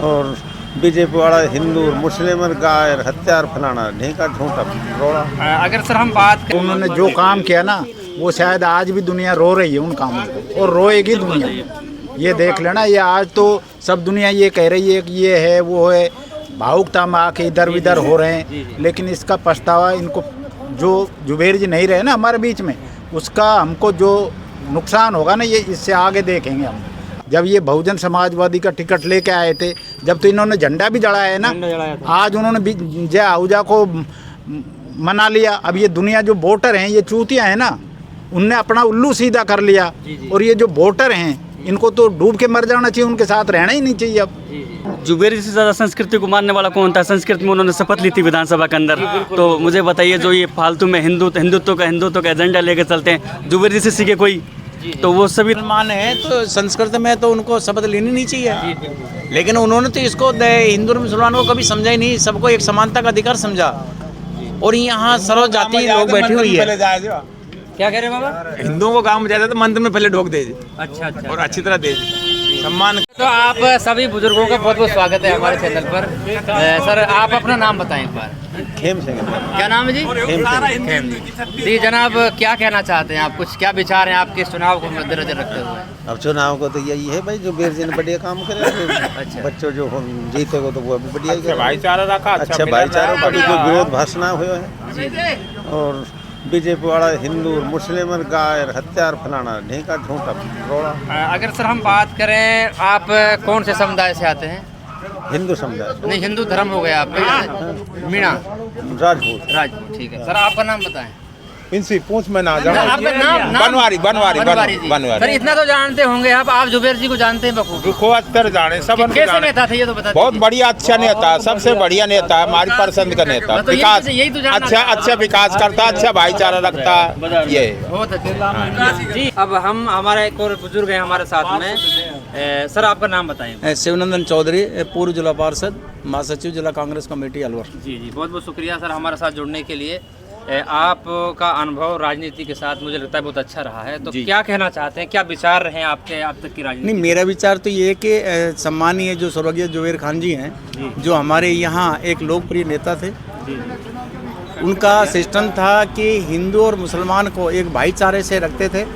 और बीजेपी वाला हिंदू मुस्लिम गाय हत्यार फलाना ढेका झूठा रोड़ा। अगर सर हम बात करें, उन्होंने जो काम किया ना वो शायद आज भी दुनिया रो रही है उन कामों को, और रोएगी दुनिया। ये देख लेना, ये आज तो सब दुनिया ये कह रही है कि ये है वो है, भावुकता में आके इधर उधर हो रहे हैं, लेकिन इसका पछतावा इनको, जो जुबेर जी नहीं रहे ना हमारे बीच में, उसका हमको जो नुकसान होगा ना ये इससे आगे देखेंगे हम। जब ये बहुजन समाजवादी का टिकट लेके आए थे, जब तो इन्होंने झंडा भी जलाया है ना, आज उन्होंने जय आहूजा को मना लिया। अब ये दुनिया जो वोटर हैं ये चूतियाँ हैं ना, उनने अपना उल्लू सीधा कर लिया। और ये जो वोटर हैं इनको तो डूब के मर जाना चाहिए, उनके साथ रहना ही नहीं चाहिए। अब जुबेर जी से ज़्यादा संस्कृति को मानने वाला कौन था? संस्कृत में उन्होंने शपथ ली थी विधानसभा के अंदर। तो मुझे बताइए, जो ये फालतू में हिंदुत्व का एजेंडा लेकर चलते हैं, जुबेर जी से सीखे कोई? तो वो सभी मुसलमान है तो संस्कृत में तो उनको शपथ लेनी नहीं चाहिए, लेकिन उन्होंने तो इसको हिंदू और मुसलमानों को कभी समझा ही नहीं, सबको एक समानता का अधिकार समझा। और यहाँ सर्व जाति लोग बैठी हुई है। क्या कह रहे हैं बाबा? हिंदुओं को गांव में जाता तो मंदिर में पहले ढोक दे अच्छा अच्छा। और अच्छी तरह दे सम्मान। तो आप सभी बुजुर्गों का बहुत बहुत स्वागत है हमारे चैनल पर। सर आप अपना नाम बताएं एक बार। खेम सिंह। क्या नाम है जी? खेम जी। जनाब क्या कहना चाहते हैं आप, कुछ क्या विचार हैं आपके चुनाव को मद्देनजर रखते हुए? अब चुनाव को तो यही है भाई, जो बीर जी ने बढ़िया काम करे। अच्छा। बच्चों जो जीते को तो वो अभी बढ़िया अच्छा भाईचारा रखा, अच्छा भाईचारा, कोई विरोध भाषण हुए है। और बीजेपी वाला हिंदू मुस्लिम गाय हत्यार फलाना ढेका झूठा रोड़ा। अगर सर हम बात करें, आप कौन से समुदाय से आते हैं? हिंदू समुदाय नहीं, हिंदू धर्म हो गया आपका। मीणा राजपूत, ठीक है। सर आपका नाम बताएं। इनसे पूछ में ना जाना। आपका नाम? बनवारी सर इतना तो जानते होंगे आप जुबेर जी को जानते हैं बखूबी? को अच्छर जाने सब कैसे नेता थे ये तो बता बहुत बढ़िया अच्छा नेता, सबसे बढ़िया नेता है, हमारी पसंद का नेता। विकास अच्छा विकास करता, अच्छा भाईचारा रखता, ये बहुत अच्छा जी। अब हम हमारा एक और बुजुर्ग है हमारे साथ में। सर आपका नाम बताएं। शिवनंदन चौधरी, पूर्व जिला पार्षद, महासचिव जिला कांग्रेस कमेटी अलवर। जी जी, बहुत बहुत शुक्रिया सर हमारे साथ जुड़ने के लिए। आपका अनुभव राजनीति के साथ मुझे लगता है बहुत अच्छा रहा है, तो क्या कहना चाहते हैं, क्या विचार रहे हैं आपके अब तक की राजनीति? नहीं, मेरा विचार तो ये है कि सम्मानीय जो स्वर्गीय जुबेर खान जी हैं, जो हमारे यहाँ एक लोकप्रिय नेता थे, उनका सिस्टम था कि हिंदू और मुसलमान को एक भाईचारे से रखते थे।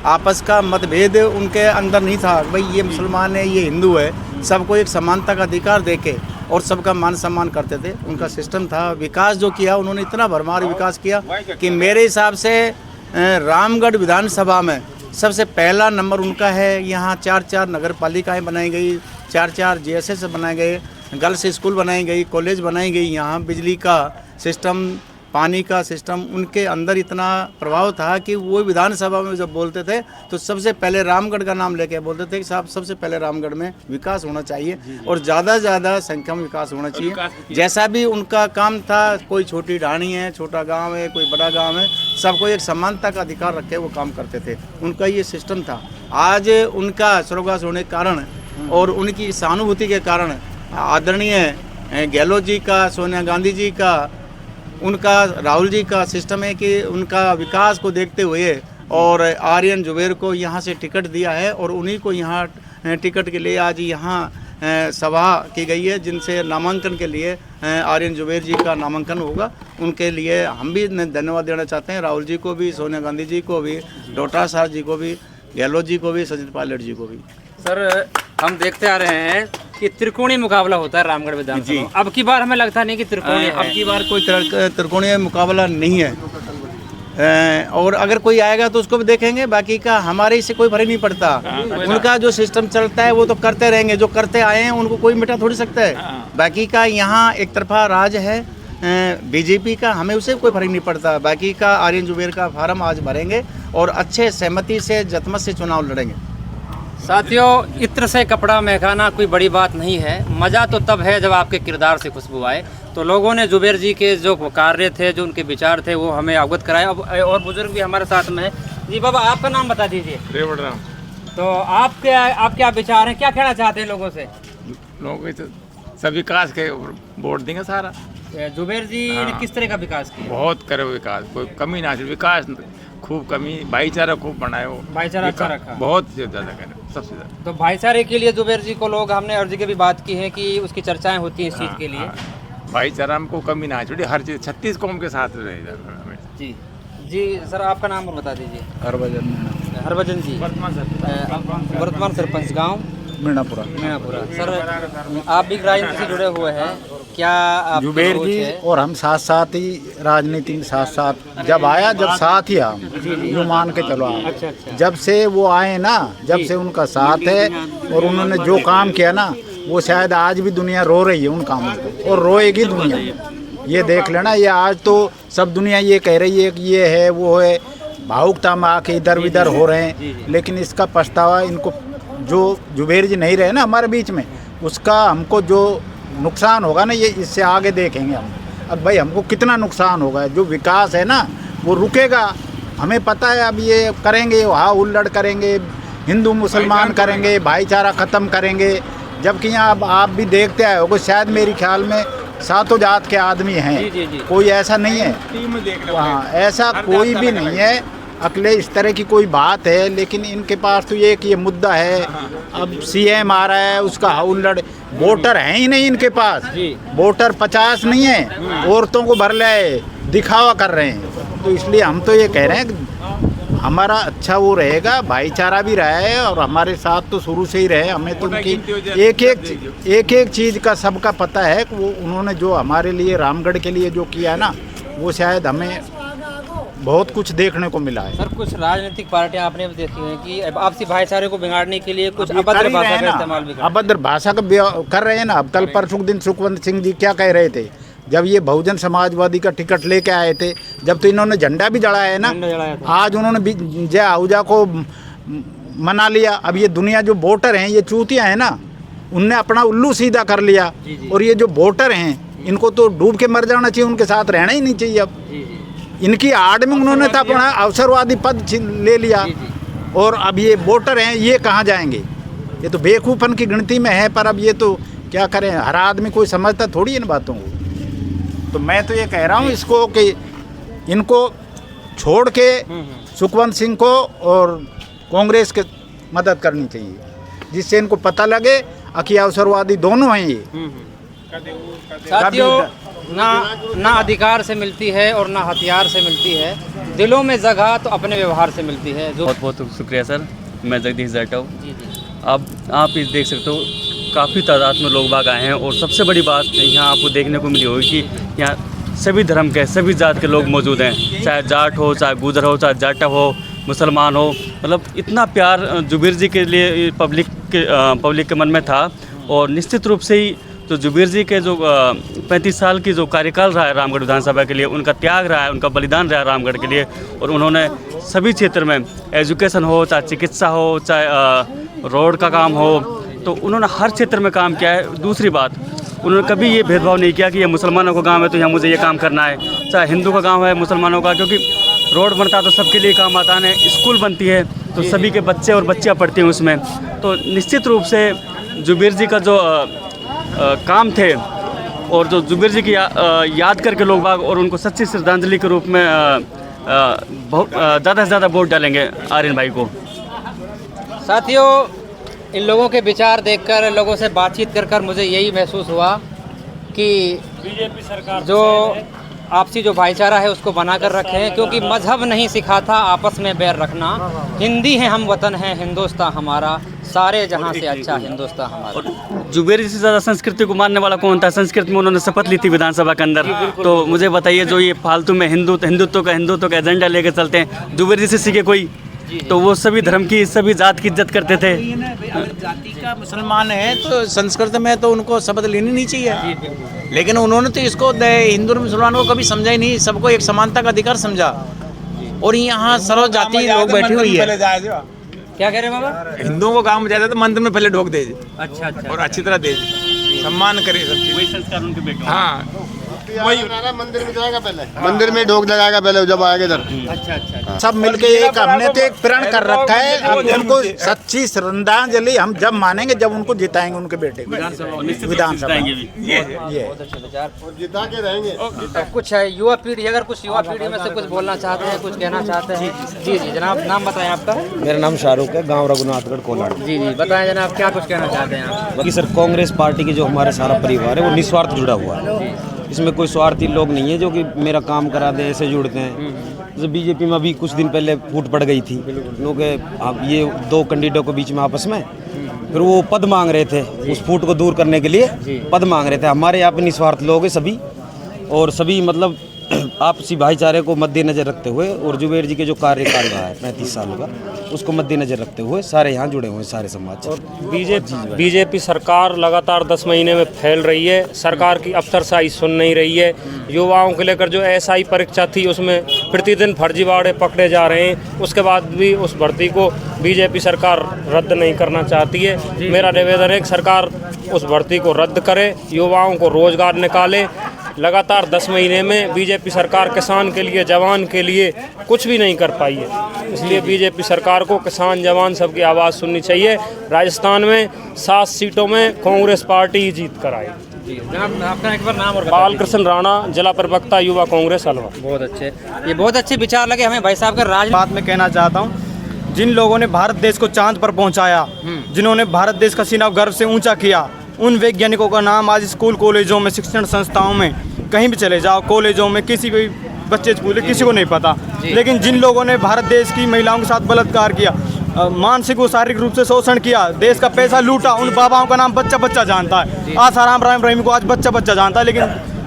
आपस का मतभेद उनके अंदर नहीं था, भाई ये मुसलमान है ये हिंदू है, सबको एक समानता का अधिकार देके और सबका मान सम्मान करते थे। उनका सिस्टम था। विकास जो किया उन्होंने इतना भरमार विकास किया कि मेरे हिसाब से रामगढ़ विधानसभा में सबसे पहला नंबर उनका है। यहाँ 4 नगर पालिकाएँ बनाई गई, 4 JSS बनाए गए, गर्ल्स स्कूल बनाई गई, कॉलेज बनाई गई। यहाँ बिजली का सिस्टम, पानी का सिस्टम, उनके अंदर इतना प्रभाव था कि वो विधानसभा में जब बोलते थे तो सबसे पहले रामगढ़ का नाम लेके बोलते थे कि साहब सबसे पहले रामगढ़ में विकास होना चाहिए और ज़्यादा से ज़्यादा संख्या में विकास होना चाहिए। जैसा भी उनका काम था, कोई छोटी ढाणी है, छोटा गांव है, कोई बड़ा गांव है, सबको एक समानता का अधिकार रख के वो काम करते थे। उनका ये सिस्टम था। आज उनका स्वर्गवास होने के कारण और उनकी सहानुभूति के कारण आदरणीय गहलोत जी का, सोनिया गांधी जी का, उनका, राहुल जी का सिस्टम है कि उनका विकास को देखते हुए और आर्यन जुबेर को यहाँ से टिकट दिया है और उन्हीं को यहाँ टिकट के लिए आज यहाँ सभा की गई है, जिनसे नामांकन के लिए आर्यन जुबेर जी का नामांकन होगा। उनके लिए हम भी धन्यवाद देना चाहते हैं, राहुल जी को भी, सोनिया गांधी जी को भी, डोटासरा साहब जी को भी, गहलोत जी को भी, सचिन पायलट जी को भी। सर हम देखते आ रहे हैं कि त्रिकोणीय मुकाबला होता है रामगढ़ विधानसभा। अब की बार हमें लगता नहीं कि त्रिकोणीय है। अब की बार कोई त्रिकोणीय मुकाबला नहीं है। और अगर कोई आएगा तो उसको भी देखेंगे, बाकी का हमारे इससे कोई फर्क नहीं पड़ता। उनका जो सिस्टम चलता है वो तो करते रहेंगे, जो करते आए हैं उनको कोई मिटा थोड़ी सकता है। बाकी का यहाँ एक तरफा राज है बीजेपी का, हमें उससे कोई फर्क नहीं पड़ता। बाकी का आर्यन जुबेर का फार्म आज भरेंगे और अच्छे सहमति से, जतमत से चुनाव लड़ेंगे। साथियों, इत्र से कपड़ा महकाना कोई बड़ी बात नहीं है, मज़ा तो तब है जब आपके किरदार से खुशबू आए। तो लोगों ने जुबेर जी के जो कार्य थे, जो उनके विचार थे, वो हमें अवगत कराए। अब और बुजुर्ग भी हमारे साथ में हैं। जी बाबा, आपका नाम बता दीजिए। रेवड़राम। तो आप क्या विचार हैं, क्या कहना चाहते हैं लोगों से? लोगों को तो सब विकास के वोट देंगे सारा। जुबेर जी ने किस तरह का विकास किया? बहुत करे विकास, कोई कमी ना, विकास खूब कमी, भाईचारा खूब बनाए हो, भाईचारा अच्छा रखा। बहुत ज़्यादा करें, सबसे ज़्यादा। तो भाईचारे के लिए जुबेर जी को लोग, हमने और जगह भी बात की है कि उसकी चर्चाएं होती हैं इस चीज़ के लिए। भाईचारा हमको कमी ना है, छोटी हर चीज़ 36 कौम के साथ रहेगा हमेशा। जी जी सर, आपका नाम और बता दीजिए। हरभजन जी, वर्तमान सरपंच गांव मीणापुरा। मीणापुरा। सर, आप भी राजनीति से जुड़े हुए हैं, क्या आप जुबेर जी और हम साथ साथ ही राजनीति में साथ साथ जब आया, जब साथ ही हम यूँ मान के चलो आप। अच्छा अच्छा। जब से वो आए ना, जब से उनका साथ है और उन्होंने जो काम किया ना, वो शायद आज भी दुनिया रो रही है उन कामों को, और रोएगी दुनिया। ये देख लेना, ये आज तो सब दुनिया ये कह रही है कि ये है वो है, भावुकता में आके इधर उधर हो रहे हैं, लेकिन इसका पछतावा इनको, जो जुबेर जी नहीं रहे ना हमारे बीच में, उसका हमको जो नुकसान होगा ना, ये इससे आगे देखेंगे हम। अब भाई हमको कितना नुकसान होगा, जो विकास है ना वो रुकेगा, हमें पता है। अब ये करेंगे, हाँ उल्लड़ करेंगे, हिंदू मुसलमान करेंगे, भाईचारा ख़त्म करेंगे, जबकि यहाँ अब आप भी देखते आए हो, शायद मेरे ख्याल में सातों जात के आदमी हैं, कोई ऐसा नहीं है वहाँ, ऐसा कोई भी नहीं है। अकेले इस तरह की कोई बात है, लेकिन इनके पास तो एक ये मुद्दा है, अब सीएम आ रहा है, उसका हुल्लड़, वोटर है ही नहीं इनके पास, वोटर 50 नहीं है, औरतों को भर ले दिखावा कर रहे हैं। तो इसलिए हम तो ये कह रहे हैं कि हमारा अच्छा वो रहेगा, भाईचारा भी रहा है, और हमारे साथ तो शुरू से ही रहे। हमें तो उनकी एक एक चीज़ का सबका पता है कि वो उन्होंने जो हमारे लिए रामगढ़ के लिए जो किया ना, वो शायद हमें बहुत कुछ देखने को मिला है। सर, कुछ राजनीतिक पार्टियां आपने भी देखी हैं कि आपसी भाईचारे को बिगाड़ने के लिए कुछ अभद्र भाषा का इस्तेमाल भी अभद्र भाषा का कर रहे हैं ना। अब कल परसों दिन सुखवंत सिंह जी क्या कह रहे थे, जब ये बहुजन समाजवादी का टिकट लेके आए थे, जब तो इन्होंने झंडा भी जलाया है ना, आज उन्होंने जय आहूजा को मना लिया। अब ये दुनिया जो वोटर हैं, ये चूतिया हैं ना, उनने अपना उल्लू सीधा कर लिया, और ये जो वोटर हैं इनको तो डूब के मर जाना चाहिए, उनके साथ रहना ही नहीं चाहिए। अब इनकी आड़ में उन्होंने तो अपना अवसरवादी पद ले लिया, और अब ये वोटर हैं, ये कहाँ जाएंगे? ये तो बेवकूफ़न की गिनती में है। पर अब ये तो क्या करें, हर आदमी कोई समझता थोड़ी इन बातों को। तो मैं तो ये कह रहा हूँ इसको कि इनको छोड़ के सुखवंत सिंह को और कांग्रेस के मदद करनी चाहिए, जिससे इनको पता लगे कि अवसरवादी दोनों हैं ये। साथियों, ना अधिकार से मिलती है और ना हथियार से मिलती है, दिलों में जगह तो अपने व्यवहार से मिलती है। जो बहुत बहुत शुक्रिया सर, मैं जगदीश जाटा हूँ। अब आप इस देख सकते हो, काफ़ी तादाद में लोग बाग आए हैं, और सबसे बड़ी बात यहाँ आपको देखने को मिली होगी कि यहाँ सभी धर्म के, सभी जात के लोग मौजूद हैं, चाहे जाट हो, चाहे गुजर हो, चाहे जाटा हो, मुसलमान हो। मतलब इतना प्यार जुबेर जी के लिए पब्लिक के मन में था। और निश्चित रूप से ही तो जुबेर जी के जो 35 साल की जो कार्यकाल रहा है रामगढ़ विधानसभा के लिए, उनका त्याग रहा है, उनका बलिदान रहा है रामगढ़ के लिए, और उन्होंने सभी क्षेत्र में, एजुकेशन हो, चाहे चिकित्सा हो, चाहे रोड का काम हो, तो उन्होंने हर क्षेत्र में काम किया है। दूसरी बात, उन्होंने कभी ये भेदभाव नहीं किया कि ये मुसलमानों का गांव है तो यहाँ मुझे ये काम करना है, चाहे हिंदू का गांव है, मुसलमानों का, क्योंकि रोड बनता तो सबके लिए काम आता है, स्कूल बनती है तो सभी के बच्चे और बच्चियाँ पढ़ती हैं उसमें। तो निश्चित रूप से जुबेर जी का जो काम थे, और जो जुबेर जी की याद करके लोग बाग और उनको सच्ची श्रद्धांजलि के रूप में बहुत ज़्यादा से ज़्यादा वोट डालेंगे आर्यन भाई को। साथियों, इन लोगों के विचार देखकर, लोगों से बातचीत कर मुझे यही महसूस हुआ कि बीजेपी सरकार जो आपसी जो भाईचारा है उसको बना कर रखे हैं, क्योंकि मजहब नहीं सिखाता आपस में बैर रखना। हिंदी है हम, वतन है हिंदुस्तान हमारा, सारे जहां से अच्छा हिंदुस्तान हमारा। जुबेर जी से ज़्यादा संस्कृति को मानने वाला कौन था? संस्कृत में उन्होंने शपथ ली थी विधानसभा के अंदर। तो मुझे बताइए, जो ये फालतू में हिंदुत्व का एजेंडा लेकर चलते हैं, जुबेर जी से सीखे कोई? तो वो सभी धर्म की, सभी जात की इज्जत करते थे। जाति का मुसलमान है तो संस्कृत में तो उनको शपथ लेनी नहीं चाहिए, लेकिन उन्होंने तो इसको हिंदू और मुसलमानों को कभी समझा ही नहीं, सबको एक समानता का अधिकार समझा। और यहाँ सर्व जाति लोग बैठी हुई है। क्या कह रहे हैं बाबा? हिंदुओं को काम जाता है तो मंदिर में पहले ढोक दे, अच्छा, और अच्छी तरह दे, सम्मान करे सब चीज़। वही संस्कार उनके बेटों। हाँ, मंदिर में जाएगा पहले, मंदिर में ढोक लगाएगा पहले जब आएगा इधर। अच्छा अच्छा सब मिलके एक हमने तो एक प्रण कर रखा है, अब उनको सच्ची श्रद्धांजलि हम जब मानेंगे जब उनको जिताएंगे उनके बेटे को विधानसभा ये जिता के रहेंगे। अब कुछ है युवा पीढ़ी, अगर कुछ युवा पीढ़ी में से कुछ बोलना चाहते हैं, कुछ कहना चाहते हैं। जी जी जनाब, नाम बताएं आपका। मेरा नाम शाहरुख है, गांव रघुनाथगढ़ कोलाड। जी जी बताएं जनाब, क्या कुछ कहना चाहते हैं आप। बाकी सर कांग्रेस पार्टी के जो हमारे सारा परिवार है वो निस्वार्थ जुड़ा हुआ है, इसमें कोई स्वार्थी लोग नहीं है जो कि मेरा काम करा दे ऐसे जुड़ते हैं। जैसे बीजेपी में अभी कुछ दिन पहले फूट पड़ गई थी लोग, अब ये दो कैंडिडेटों के बीच में आपस में, फिर वो पद मांग रहे थे, उस फूट को दूर करने के लिए पद मांग रहे थे। हमारे यहाँ पे निस्वार्थ लोग हैं सभी, और सभी मतलब आपसी भाईचारे को मद्देनजर रखते हुए और जुबेर जी के जो कार्यकाल रहा है 35 सालों का, उसको मद्देनजर रखते हुए सारे यहाँ जुड़े हुए हैं, सारे समाज। बीजेपी सरकार लगातार 10 महीने में फैल रही है, सरकार की अफसरशाही सुन नहीं रही है। युवाओं को लेकर जो एसआई परीक्षा थी उसमें प्रतिदिन फर्जीवाड़े पकड़े जा रहे हैं, उसके बाद भी उस भर्ती को बीजेपी सरकार रद्द नहीं करना चाहती है। मेरा निवेदन है कि सरकार उस भर्ती को रद्द करे, युवाओं को रोजगार निकाले। लगातार 10 महीने में बीजेपी सरकार किसान के लिए, जवान के लिए कुछ भी नहीं कर पाई है, इसलिए बीजेपी सरकार को किसान जवान सबकी आवाज़ सुननी चाहिए। राजस्थान में 7 सीटों में कांग्रेस पार्टी ही जीत कर आई। जनाब आपका एक बार नाम और बालकृष्ण राणा, जिला प्रवक्ता युवा कांग्रेस अलवर। बहुत अच्छे, ये बहुत अच्छे विचार लगे हमें भाई साहब का। राज बात में कहना चाहता हूँ, जिन लोगों ने भारत देश को चांद पर पहुँचाया, जिन्होंने भारत देश का सीना गर्व से ऊंचा किया, उन वैज्ञानिकों का नाम आज स्कूल कॉलेजों में, शिक्षण संस्थाओं में, कहीं भी चले जाओ, कॉलेजों में किसी भी बच्चे से पूछे किसी को नहीं पता। लेकिन जिन लोगों ने भारत देश की महिलाओं के साथ बलात्कार किया, मानसिक व शारीरिक रूप से शोषण किया, देश का पैसा लूटा, उन बाबाओं का नाम बच्चा बच्चा जानता है। आसाराम राम रहीम को आज बच्चा बच्चा जानता है,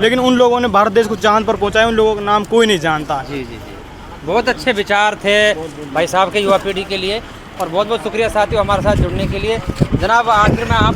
लेकिन उन लोगों ने भारत देश को चांद पर पहुँचाया, उन लोगों का नाम कोई नहीं जानता। जी जी जी बहुत अच्छे विचार थे भाई साहब के युवा पीढ़ी के लिए, और बहुत बहुत शुक्रिया साथियों हमारे साथ जुड़ने के लिए। जनाब आखिर में आप